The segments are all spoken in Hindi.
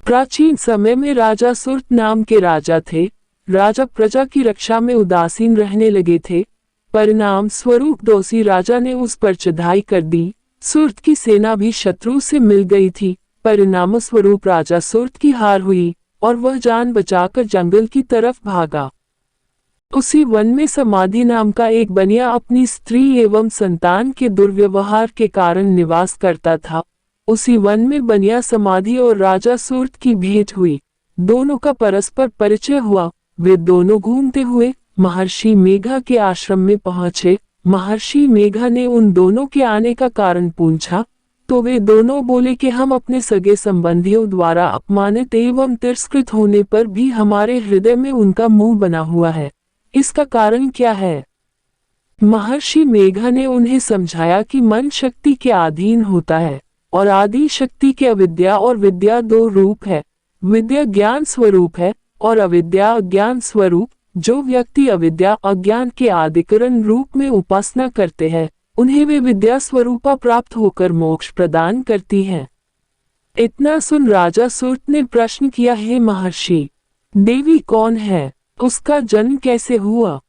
प्राचीन समय में राजा सुर्त नाम के राजा थे। राजा प्रजा की रक्षा में उदासीन रहने लगे थे। परिणाम स्वरूप दोषी राजा ने उस पर चढ़ाई कर दी। सुर्त की सेना भी शत्रु से मिल गई थी। परिणाम स्वरूप राजा सुर्त की हार हुई और वह जान बचाकर जंगल की तरफ भागा। उसी वन में समाधि नाम का एक बनिया अपनी स्त्री एवं संतान के दुर्व्यवहार के कारण निवास करता था। उसी वन में बनिया समाधि और राजा सुर्त की भेंट हुई। दोनों का परस्पर परिचय हुआ। वे दोनों घूमते हुए महर्षि मेघा के आश्रम में पहुंचे। महर्षि मेघा ने उन दोनों के आने का कारण पूछा तो वे दोनों बोले कि हम अपने सगे संबंधियों द्वारा अपमानित एवं तिरस्कृत होने पर भी हमारे हृदय में उनका मुंह बना हुआ है। इसका कारण क्या है? महर्षि मेघा ने उन्हें समझाया कि मन शक्ति के अधीन होता है और आदि शक्ति के अविद्या और विद्या दो रूप है। विद्या ज्ञान स्वरूप है और अविद्या अज्ञान स्वरूप। जो व्यक्ति अविद्या अज्ञान के आदिकरण रूप में उपासना करते हैं उन्हें वे विद्या स्वरूपा प्राप्त होकर मोक्ष प्रदान करती हैं। इतना सुन राजा सुर्त ने प्रश्न किया, हे महर्षि, देवी कौन है? उसका जन्म कैसे हुआ?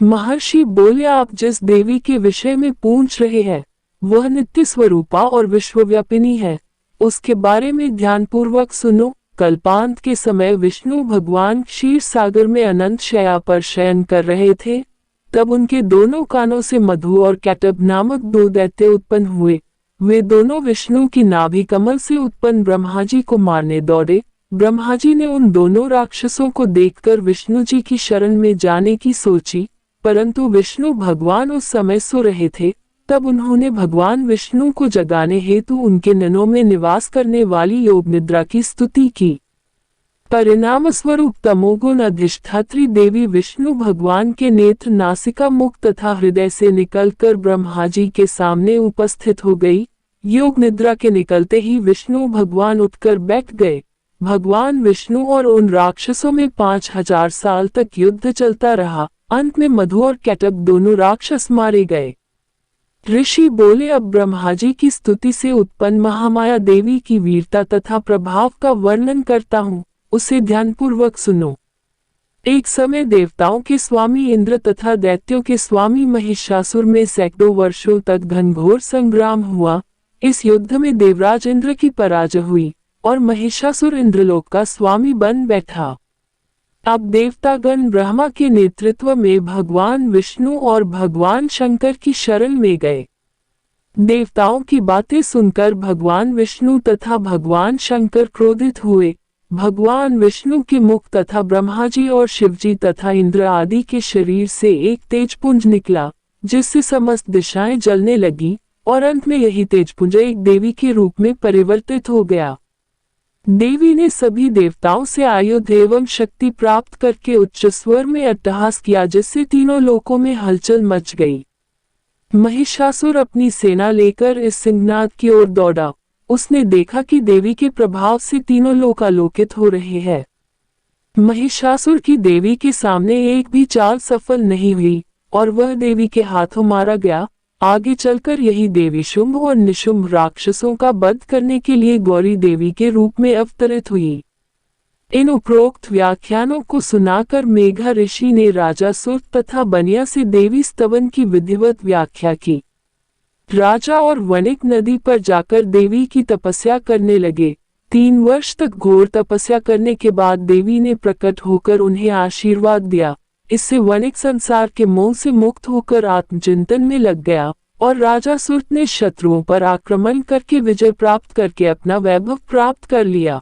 महर्षि बोले, आप जिस देवी के विषय में पूछ रहे हैं वह नित्य स्वरूपा और विश्वव्यापिनी है। उसके बारे में ध्यानपूर्वक सुनो। कल्पांत के समय विष्णु भगवान क्षीर सागर में अनंत शया पर शयन कर रहे थे। तब उनके दोनों कानों से मधु और कैटब नामक दो दैत्य उत्पन्न हुए। वे दोनों विष्णु की नाभि कमल से उत्पन्न ब्रह्मा जी को मारने दौड़े। ब्रह्मा जी ने उन दोनों राक्षसों को देखकर विष्णु जी की शरण में जाने की सोची, परंतु विष्णु भगवान उस समय सो रहे थे। तब उन्होंने भगवान विष्णु को जगाने हेतु उनके नैनों में निवास करने वाली योग निद्रा की स्तुति की। परिणाम स्वरूप तमोगुण अधिष्ठात्री देवी विष्णु भगवान के नेत्र, नासिका, मुख तथा हृदय से निकलकर ब्रह्मा जी के सामने उपस्थित हो गई। योग निद्रा के निकलते ही विष्णु भगवान उठकर बैठ गए। भगवान विष्णु और उन राक्षसों में 5000 साल तक युद्ध चलता रहा। अंत में मधु और कैटब दोनों राक्षस मारे गए। ऋषि बोले, अब ब्रह्मा जी की स्तुति से उत्पन्न महामाया देवी की वीरता तथा प्रभाव का वर्णन करता हूँ, उसे ध्यानपूर्वक सुनो। एक समय देवताओं के स्वामी इंद्र तथा दैत्यों के स्वामी महिषासुर में सैकड़ों वर्षों तक घनघोर संग्राम हुआ। इस युद्ध में देवराज इंद्र की पराजय हुई और महिषासुर इंद्रलोक का स्वामी बन बैठा। अब देवतागण ब्रह्मा के नेतृत्व में भगवान विष्णु और भगवान शंकर की शरण में गए। देवताओं की बातें सुनकर भगवान विष्णु तथा भगवान शंकर क्रोधित हुए। भगवान विष्णु के मुख तथा ब्रह्मा जी और शिवजी तथा इंद्र आदि के शरीर से एक तेजपुंज निकला, जिससे समस्त दिशाएं जलने लगी और अंत में यही तेजपुंज एक देवी के रूप में परिवर्तित हो गया। देवी ने सभी देवताओं से आयुध एवं शक्ति प्राप्त करके उच्च स्वर में अट्टहास किया, जिससे तीनों लोकों में हलचल मच गई। महिषासुर अपनी सेना लेकर इस सिंहनाद की ओर दौड़ा। उसने देखा कि देवी के प्रभाव से तीनों लोक आलोकित हो रहे हैं। महिषासुर की देवी के सामने एक भी चाल सफल नहीं हुई और वह देवी के हाथों मारा गया। आगे चलकर यही देवी शुंभ और निशुंभ राक्षसों का वध करने के लिए गौरी देवी के रूप में अवतरित हुई। इन उपरोक्त व्याख्यानों को सुनाकर मेघा ऋषि ने राजा सुर्त तथा बनिया से देवी स्तवन की विधिवत व्याख्या की। राजा और वणिक नदी पर जाकर देवी की तपस्या करने लगे। 3 वर्ष तक घोर तपस्या करने के बाद देवी ने प्रकट होकर उन्हें आशीर्वाद दिया। इससे वणिक संसार के मोह से मुक्त होकर आत्मचिंतन में लग गया और राजा सुर्त ने शत्रुओं पर आक्रमण करके विजय प्राप्त करके अपना वैभव प्राप्त कर लिया।